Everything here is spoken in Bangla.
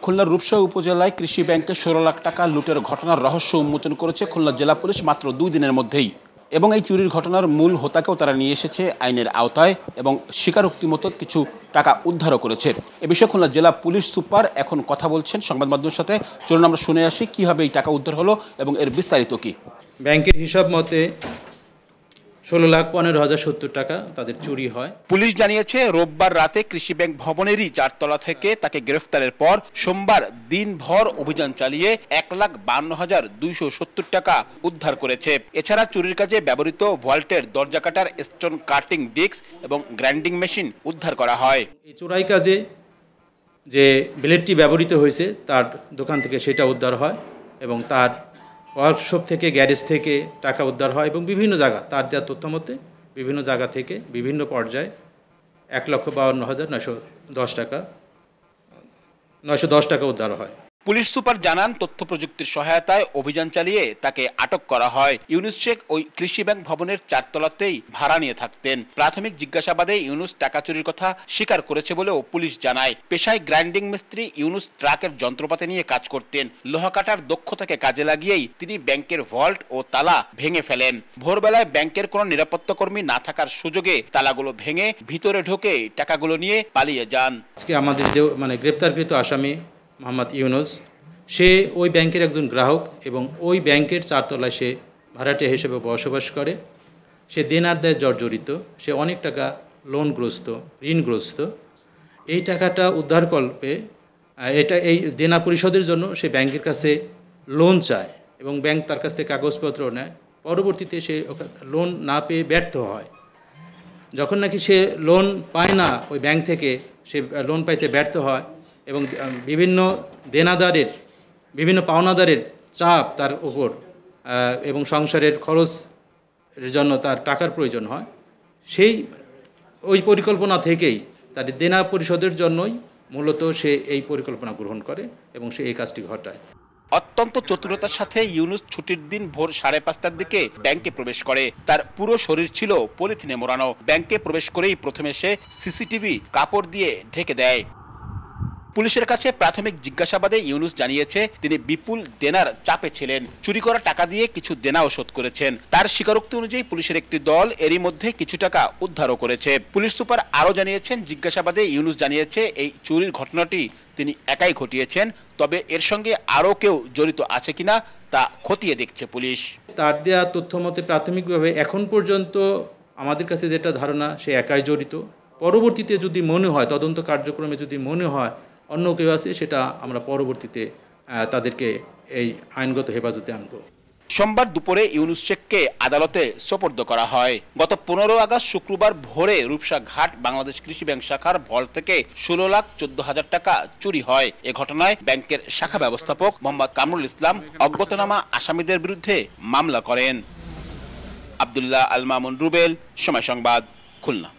খুলনার রূপসা উপজেলায় কৃষি ব্যাংকে 16 লাখ টাকা লুটের ঘটনার রহস্য উন্মোচন করেছে খুলনা জেলা পুলিশ মাত্র 2 দিনের মধ্যেই। এবং এই চুরির ঘটনার মূল হোতাকেও তারা নিয়ে এসেছে আইনের আওতায় এবং স্বীকারোক্তি মতো কিছু টাকা উদ্ধারও করেছে। এ বিষয়ে খুলনা জেলা পুলিশ সুপার এখন কথা বলছেন সংবাদ মাধ্যমের সাথে। চলুন আমরা শুনে আসি কীভাবে এই টাকা উদ্ধার হলো এবং এর বিস্তারিত কী। ব্যাংকের হিসাব মতে 16,15,070 টাকা তাদের চুরি হয়। পুলিশ জানিয়েছে রোববার রাতে কৃষি ব্যাংক ভবনেরই 4 তলা থেকে তাকে গ্রেফতারের পর সোমবার দিনভর অভিযান চালিয়ে 1,52,270 টাকা উদ্ধার করেছে। এছাড়া চুরির কাজে ব্যবহৃত ভল্টের দরজা কাটার স্টোন কাটিং ডিস্ক এবং গ্রাইন্ডিং মেশিন উদ্ধার করা হয়। এই চোরাই কাজে যে ব্লেডটি ব্যবহৃত হয়েছে তার দোকান থেকে সেটা উদ্ধার হয় এবং তার ওয়ার্কশপ থেকে গ্যারেজ থেকে টাকা উদ্ধার হয় এবং বিভিন্ন জায়গা তার দেওয়া তথ্য মতে বিভিন্ন জায়গা থেকে বিভিন্ন পর্যায়ে 1,52,910 টাকা উদ্ধার হয়। পুলিশ সুপার জানান তথ্য প্রযুক্তির সহায়তায় অভিযান চালিয়ে তাকে আটক করা হয়। ইউনুস শেখ ওই কৃষি ব্যাংক ভবনের 4 তলাতেই ভাড়া নিয়ে থাকতেন। প্রাথমিক জিজ্ঞাসাবাদে ইউনুস টাকা চুরির কথা স্বীকার করেছে বলেও পুলিশ জানায়। পেশায় গ্রাইন্ডিং মিস্ত্রি ইউনুস ট্রাকের যন্ত্রপাতি নিয়ে কাজ করতেন। লোহা কাটার দক্ষতাকে কাজে লাগিয়েই তিনি ব্যাংকের ভল্ট ও তালা ভেঙে ফেলেন। ভোরবেলায় ব্যাংকের কোনো নিরাপত্তা কর্মী না থাকার সুযোগে তালাগুলো ভেঙে ভিতরে ঢুকে টাকাগুলো নিয়ে পালিয়ে যান। আজকে আমাদের যে গ্রেপ্তারকৃত আসামি মোহাম্মদ ইউনুস, সে ওই ব্যাংকের একজন গ্রাহক এবং ওই ব্যাংকের 4 তলায় সে ভাড়াটিয়া হিসেবে বসবাস করে। সে দেনার দায়ে জর্জরিত, সে অনেক টাকা লোনগ্রস্ত, ঋণগ্রস্ত। এই টাকাটা উদ্ধারকল্পে এই দেনা পরিশোধের জন্য সে ব্যাংকের কাছে লোন চায় এবং ব্যাংক তার কাছ থেকে কাগজপত্র নেয়। পরবর্তীতে সে লোন না পেয়ে ব্যর্থ হয়। যখন নাকি সে লোন পায় না ওই ব্যাংক থেকে, সে লোন পাইতে ব্যর্থ হয় এবং বিভিন্ন দেনাদারের বিভিন্ন পাওনাদারের চাপ তার উপর এবং সংসারের খরচের জন্য তার টাকার প্রয়োজন হয়। ওই পরিকল্পনা থেকেই তার দেনা পরিশোধের জন্যই মূলত সে এই পরিকল্পনা গ্রহণ করে এবং সে এই কাজটি ঘটায়। অত্যন্ত চতুরতার সাথে ইউনুস ছুটির দিন ভোর 5:30টার দিকে ব্যাংকে প্রবেশ করে। তার পুরো শরীর ছিল পলিথিনে মোড়ানো। ব্যাংকে প্রবেশ করেই প্রথমে সে সিসিটিভি কাপড় দিয়ে ঢেকে দেয়। পুলিশের কাছে প্রাথমিক জিজ্ঞাসাবাদে ইউনুস জানিয়েছে তিনি বিপুল দেনার চাপে ছিলেন। চুরি করা টাকা দিয়ে কিছু দেনাও শোধ করেছেন। তার স্বীকারোক্তি অনুযায়ী পুলিশের একটি দল এরই মধ্যে কিছু টাকা উদ্ধারও করেছে। পুলিশ সুপার আরও জানিয়েছেন, জিজ্ঞাসাবাদে ইউনুস জানিয়েছে এই চুরির ঘটনাটি তিনি একাই ঘটিয়েছেন, তবে এর সঙ্গে আরও কেউ জড়িত আছে কিনা তা খতিয়ে দেখছে পুলিশ। তার দেওয়া তথ্য মতে প্রাথমিকভাবে এখন পর্যন্ত আমাদের কাছে যেটা ধারণা, সে একাই জড়িত। পরবর্তীতে যদি মনে হয়, তদন্ত কার্যক্রমে যদি মনে হয় অন্য কেউ আছে, সেটা আমরা পরবর্তীতে তাদেরকে এই আইনগত হেফাজতে আনব। সোমবার দুপুরে ইউনুস শেখকে আদালতে সোপর্দ করা হয়। গত 15 আগস্ট শুক্রবার ভোরে রূপসা ঘাট বাংলাদেশ কৃষি ব্যাংক শাখার ভল্ট থেকে 16,14,000 টাকা চুরি হয়। এ ঘটনায় ব্যাংকের শাখা ব্যবস্থাপক মোহাম্মদ কামরুল ইসলাম অজ্ঞাতনামা আসামিদের বিরুদ্ধে মামলা করেন। আব্দুল্লাহ আল মামুন রুবেল, সময় সংবাদ, খুলনা।